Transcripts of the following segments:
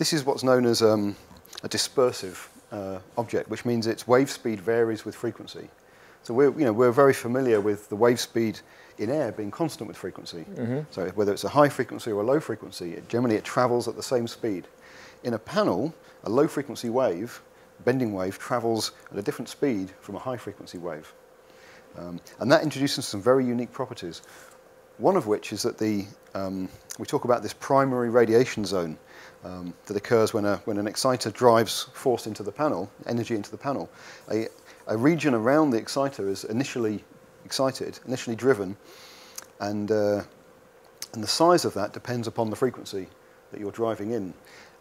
this is what's known as a dispersive object, which means its wave speed varies with frequency. So we're very familiar with the wave speed in air being constant with frequency. So whether it's a high frequency or a low frequency, generally it travels at the same speed. In a panel, a low frequency wave, bending wave, travels at a different speed from a high frequency wave. And that introduces some very unique properties. One of which is that we talk about this primary radiation zone that occurs when an exciter drives force into the panel, energy into the panel. A region around the exciter is initially excited, initially driven, and the size of that depends upon the frequency that you're driving in.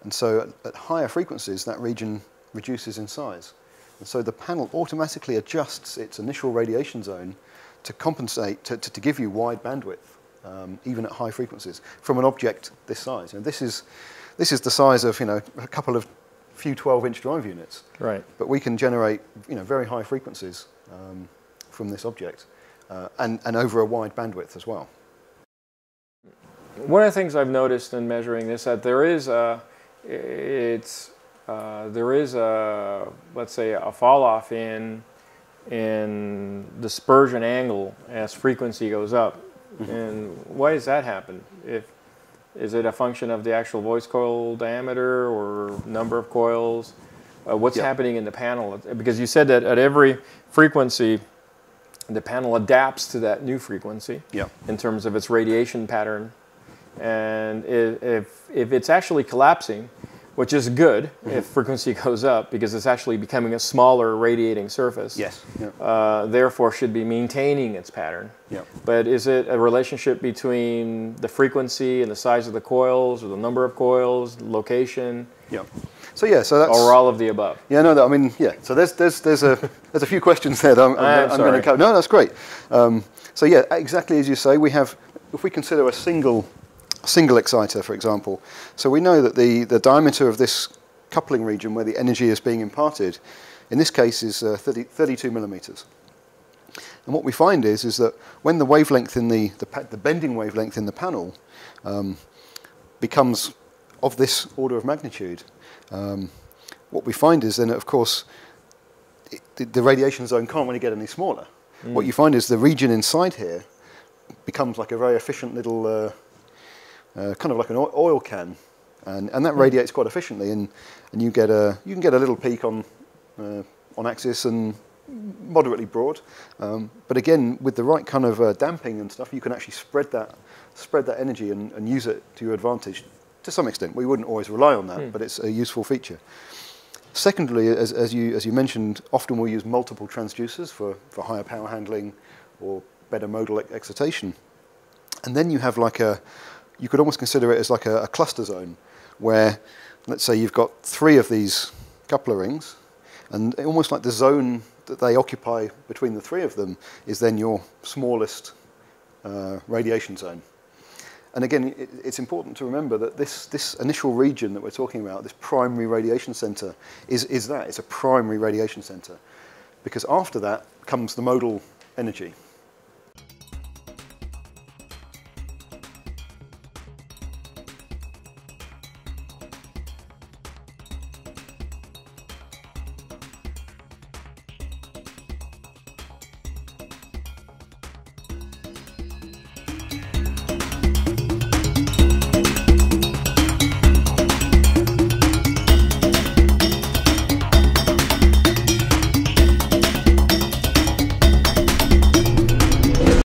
And so at higher frequencies, that region reduces in size. And so the panel automatically adjusts its initial radiation zone to compensate, to give you wide bandwidth, even at high frequencies, from an object this size. And this is the size of a couple of few 12-inch drive units. Right. But we can generate very high frequencies from this object, and over a wide bandwidth as well. One of the things I've noticed in measuring this that there is let's say a fall off in dispersion angle as frequency goes up. And why does that happen? Is it a function of the actual voice coil diameter or number of coils? What's happening in the panel? Because you said that at every frequency, the panel adapts to that new frequency in terms of its radiation pattern. And if it's actually collapsing, which is good if frequency goes up, because it's actually becoming a smaller radiating surface. Yes. Therefore, should be maintaining its pattern. But is it a relationship between the frequency and the size of the coils, or the number of coils, location? So that's, or all of the above. So there's a few questions there that I'm going to cover. No, that's great. So exactly as you say, if we consider a single exciter, for example. So we know that the diameter of this coupling region where the energy is being imparted, in this case, is 32 millimeters. And what we find is that when the wavelength in the bending wavelength in the panel becomes of this order of magnitude, what we find is then, of course, the radiation zone can't really get any smaller. What you find is the region inside here becomes like a very efficient little kind of like an oil can, and that radiates quite efficiently, and you can get a little peak on axis and moderately broad, but again with the right kind of damping and stuff, you can actually spread that energy and use it to your advantage to some extent. We wouldn't always rely on that, but it's a useful feature. Secondly, as you mentioned, often we'll use multiple transducers for higher power handling or better modal excitation, and then you have you could almost consider it as like a cluster zone, where, let's say, you've got 3 of these coupler rings, and almost like the zone that they occupy between the 3 of them is then your smallest radiation zone. And again, it's important to remember that this initial region that we're talking about, this primary radiation center, it's a primary radiation center, because after that comes the modal energy.